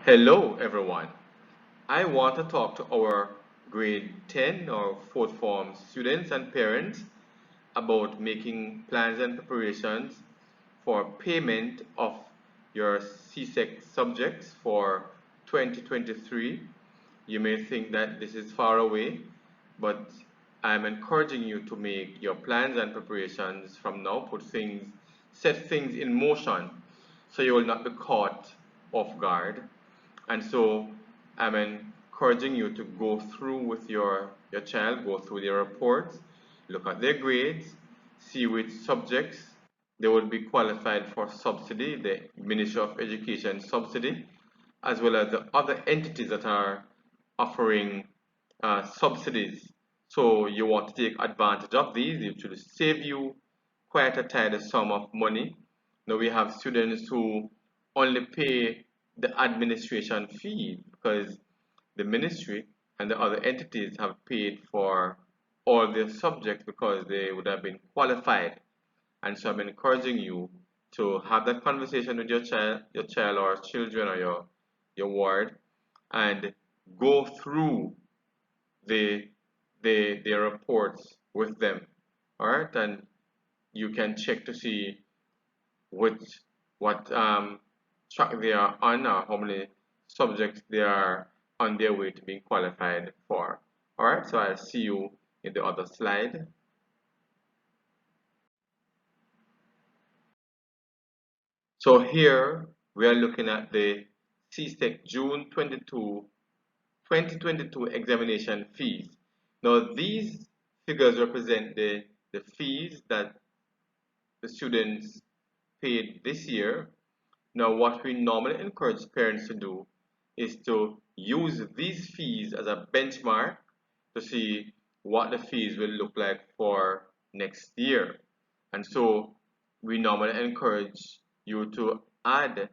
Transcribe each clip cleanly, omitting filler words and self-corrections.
Hello everyone. I want to talk to our grade 10 or 4th form students and parents about making plans and preparations for payment of your CSEC subjects for 2023. You may think that this is far away, but I'm encouraging you to make your plans and preparations from now, set things in motion so you will not be caught off guard. And so I'm encouraging you to go through with your child, go through their reports, look at their grades, see which subjects they would be qualified for subsidy, the Ministry of Education subsidy, as well as the other entities that are offering subsidies. So you want to take advantage of these. It should save you quite a tidy sum of money. Now we have students who only pay the administration fee because the ministry and the other entities have paid for all their subjects because they would have been qualified. And so I'm encouraging you to have that conversation with your child or children or your ward, and go through the their reports with them. All right, and you can check to see what track they are on, or how many subjects they are on their way to being qualified for. All right, so I'll see you in the other slide. So here we are looking at the CSEC June 2022 examination fees. Now these figures represent the fees that the students paid this year. Now what we normally encourage parents to do is to use these fees as a benchmark to see what the fees will look like for next year. And so we normally encourage you to add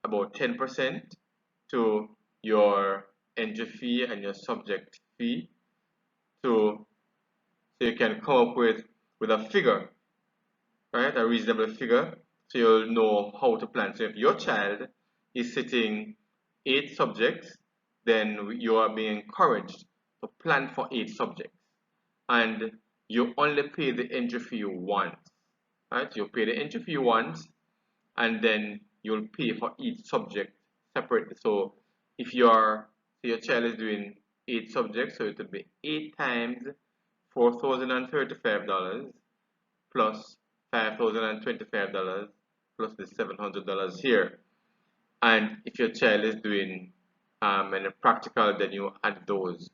about 10% to your entry fee and your subject fee to so you can come up with a figure, right? A reasonable figure, so you'll know how to plan. So if your child is sitting 8 subjects, then you are being encouraged to plan for 8 subjects, and you only pay the entry fee once, right? You pay the entry fee once, and then you'll pay for each subject separately. So if your child is doing 8 subjects, so it will be 8 times $4,035 plus $5,025 plus the $700 here. And if your child is doing any practical, then you add those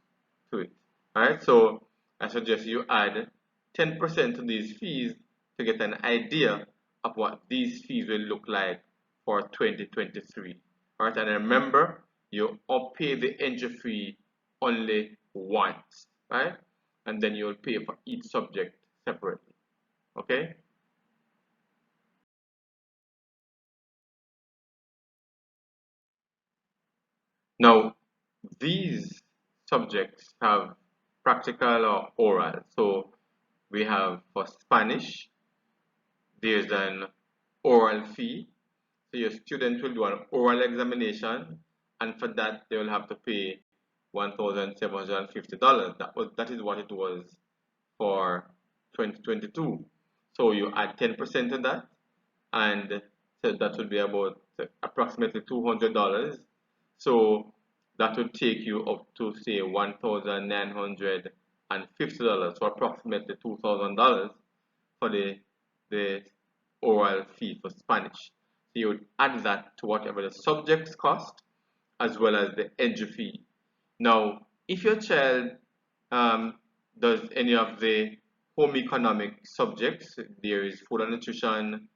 to it. Alright, so I suggest you add 10% to these fees to get an idea of what these fees will look like for 2023. Alright, and remember, you pay the entry fee only once, right? And then you'll pay for each subject separately. Okay? Now, these subjects have practical or oral. So we have for Spanish, there's an oral fee. So your student will do an oral examination, and for that they will have to pay $1,750. That is what it was for 2022. So you add 10% to that, and so that would be about approximately $200. So that would take you up to say $1,950, so approximately $2,000 for the oral fee for Spanish. So you would add that to whatever the subjects cost as well as the entry fee. Now, if your child does any of the home economic subjects, there is food and nutrition,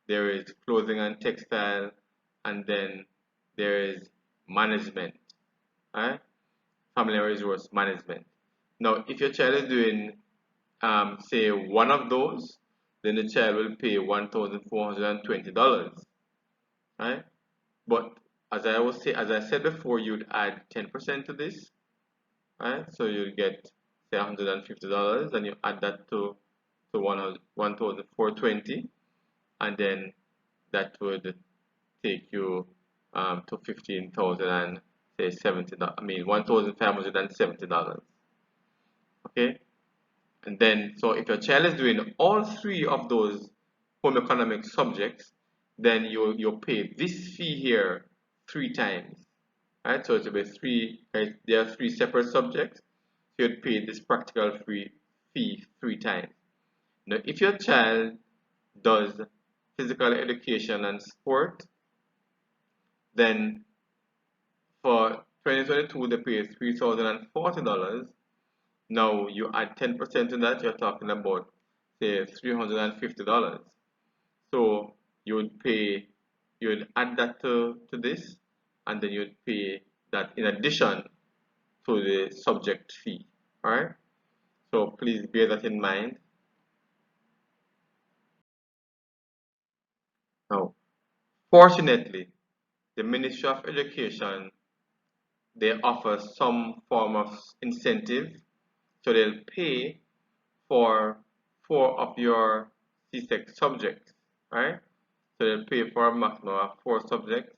there is clothing and textile, and then there is management, right? Family resource management. Now, if your child is doing, say, one of those, then the child will pay $1,420, right? But as I said before, you'd add 10% to this, right? So you get say $150, and you add that to 1,420, and then that would take you to 15,000 and say $70. I mean $1,570. Okay, and then so if your child is doing all three of those home economic subjects, then you pay this fee here 3 times. Right, so it will be three. Right, there are 3 separate subjects. So you'd pay this practical fee 3 times. Now, if your child does physical education and sport, then for 2022 they pay $3,040. Now you add 10% to that, you're talking about say $350. So you would add that to this, and then you'd pay that in addition to the subject fee. Alright? So please bear that in mind. Now, fortunately, the Ministry of Education, they offer some form of incentive, so they'll pay for 4 of your CSEC subjects, right? So they'll pay for a maximum of 4 subjects,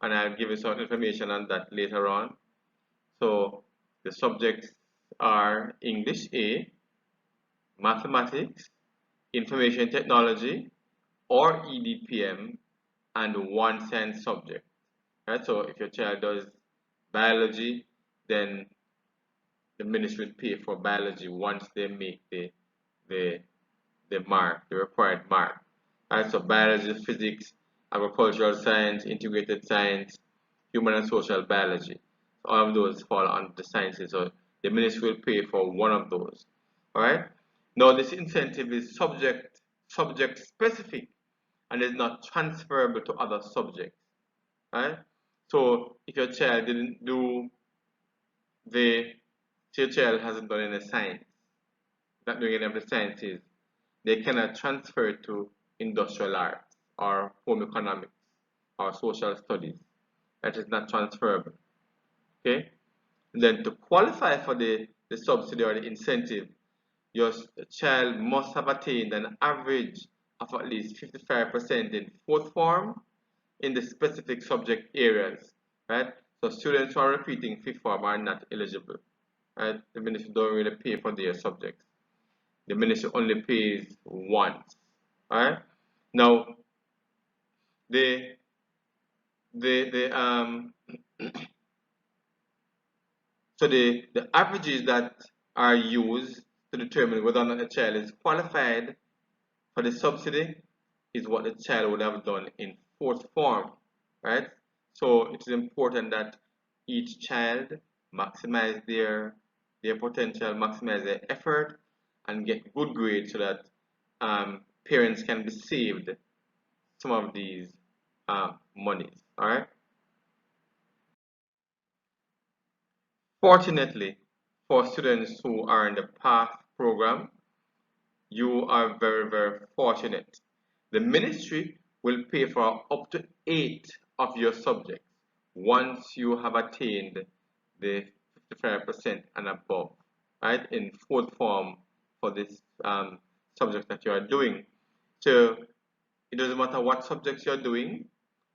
and I'll give you some information on that later on. So the subjects are English A, Mathematics, Information Technology, or EDPM, and 1 science subject. Right? So if your child does biology, then the ministry will pay for biology once they make the mark, the required mark. Right? So biology, physics, agricultural science, integrated science, human and social biology. So all of those fall under the sciences. So the ministry will pay for one of those. Alright? Now this incentive is subject specific and is not transferable to other subjects. Right? So if your child didn't do the your child hasn't done any science, not doing any of the sciences, they cannot transfer it to industrial arts or home economics or social studies. That is not transferable. Okay? And then to qualify for the subsidy or the incentive, your child must have attained an average of at least 55% in fourth form in the specific subject areas, right? So students who are repeating fifth form are not eligible, right? The ministry don't really pay for their subjects. The ministry only pays once, right? Now, the so the averages that are used to determine whether or not a child is qualified for the subsidy is what the child would have done in fourth form, right? So it is important that each child maximize their potential, maximize their effort, and get good grades so that parents can be saved some of these monies. All right. Fortunately, for students who are in the PATH program, you are very fortunate. The ministry will pay for up to 8 of your subjects once you have attained the 55% and above, right, in fourth form for this subject that you are doing. So it doesn't matter what subjects you're doing,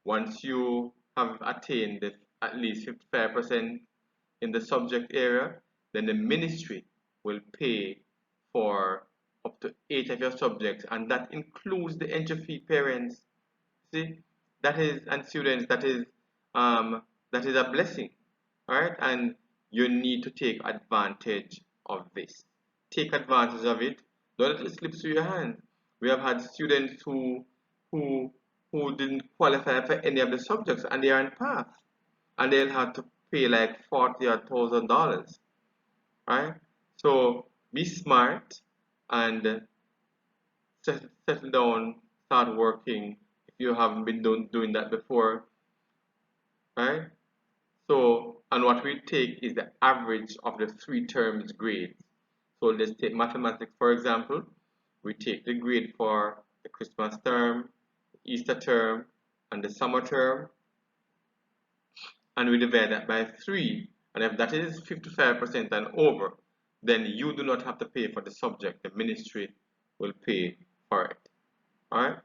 once you have attained at least 55% in the subject area, then the ministry will pay for up to 8 of your subjects, and that includes the entry fee parents. See, that is, and students, that is a blessing, right? And you need to take advantage of this. Take advantage of it. Don't let it slip through your hands. We have had students who who didn't qualify for any of the subjects and they are in PATH, and they'll have to pay like $40,000, right? So be smart and settle down, start working if you haven't been doing that before, right? So, and what we take is the average of the 3 terms grades. So let's take mathematics for example. We take the grade for the Christmas term, Easter term, and the summer term, and we divide that by 3. And if that is 55% and over, then you do not have to pay for the subject. The ministry will pay for it. Alright?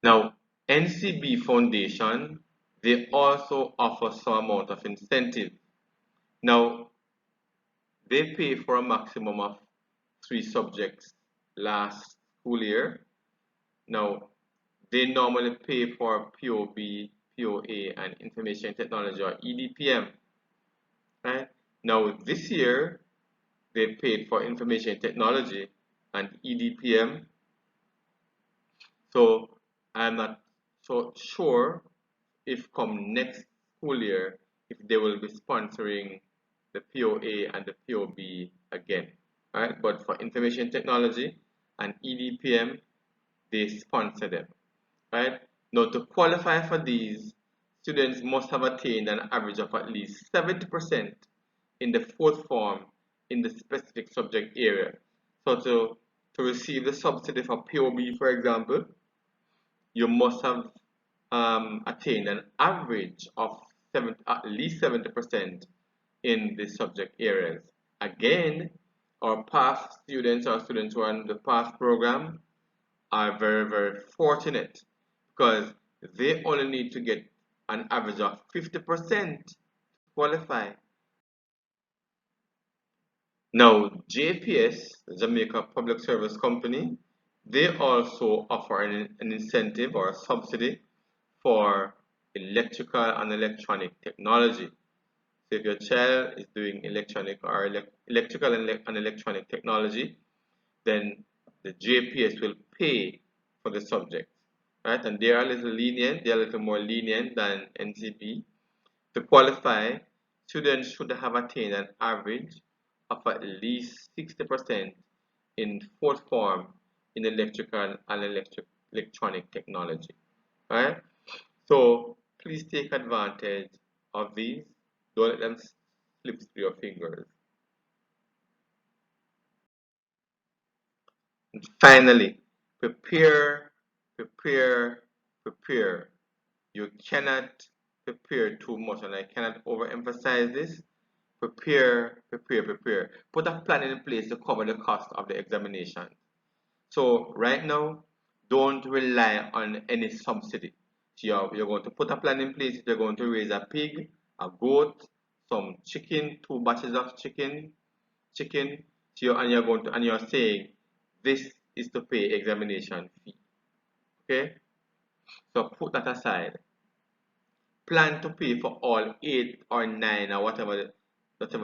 Now, NCB Foundation, they also offer some amount of incentive. Now, they pay for a maximum of 3 subjects last school year. Now, they normally pay for POB, POA, and Information Technology, or EDPM. Right? Now, this year, they paid for Information Technology and EDPM. So, I'm not so sure if come next school year, if they will be sponsoring the POA and the POB again. Right? But for Information Technology and EDPM, they sponsor them. Right? Now, to qualify for these, students must have attained an average of at least 70% in the fourth form in the specific subject area. So to receive the subsidy for POB, for example, you must have attained an average of at least 70% in the subject areas. Again, our past students or students who are in the past program are very, very fortunate because they only need to get an average of 50% to qualify. Now, JPS, Jamaica Public Service Company, they also offer an incentive or a subsidy for electrical and electronic technology. So if your child is doing electrical and electronic technology, then the JPS will pay for the subject, right? And they are a little lenient, they are a little more lenient than NCB. To qualify, students should have attained an average of at least 60% in fourth form in electrical and electronic technology, right? So please take advantage of these. Don't let them slip through your fingers. And finally, prepare, prepare, prepare. You cannot prepare too much, and I cannot overemphasize this. Prepare, prepare, prepare. Put a plan in place to cover the cost of the examination. So right now, don't rely on any subsidy. So you're going to put a plan in place. You're going to raise a pig, a goat, some chicken, 2 batches of chicken. So and you're saying this is to pay examination fee. Okay, so put that aside. Plan to pay for all 8 or 9 or whatever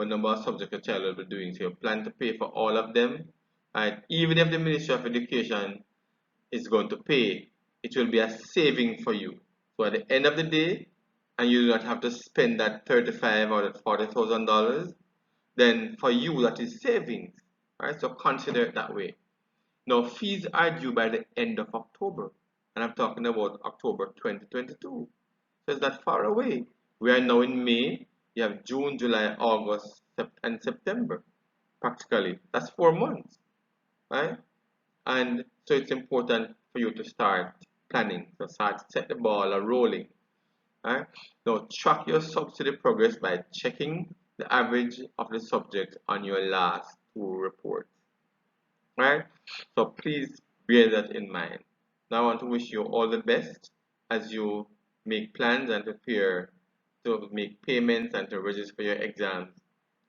number of subjects your child will be doing. So you plan to pay for all of them. Right? Even if the Ministry of Education is going to pay, it will be a saving for you. So at the end of the day, and you do not have to spend that $35,000 or that $40,000, then for you that is savings. Right? So consider it that way. Now fees are due by the end of October, and I'm talking about October 2022. So it's not far away. We are now in May. You have June, July, August, and September. Practically, that's 4 months, right? And so it's important for you to start planning, to start set the ball rolling. Right? Now track your subsidy progress by checking the average of the subject on your last 2 reports. Right? So please bear that in mind. Now I want to wish you all the best as you make plans and prepare to make payments and to register for your exams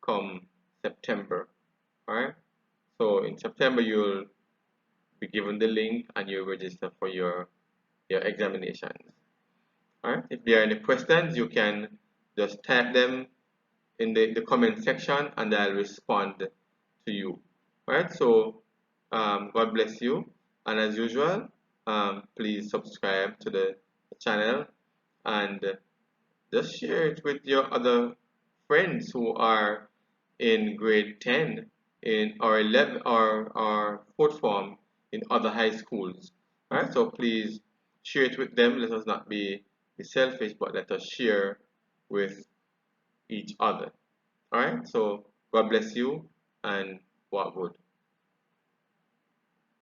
come September. Alright? So in September you'll be given the link and you register for your examinations. Alright? If there are any questions, you can just type them in the comment section and I'll respond to you. Alright? So God bless you, and as usual, please subscribe to the channel and just share it with your other friends who are in grade 10 in or 11 or fourth form in other high schools. Alright, so please share it with them. Let us not be selfish, but let us share with each other. Alright, so God bless you and walk good.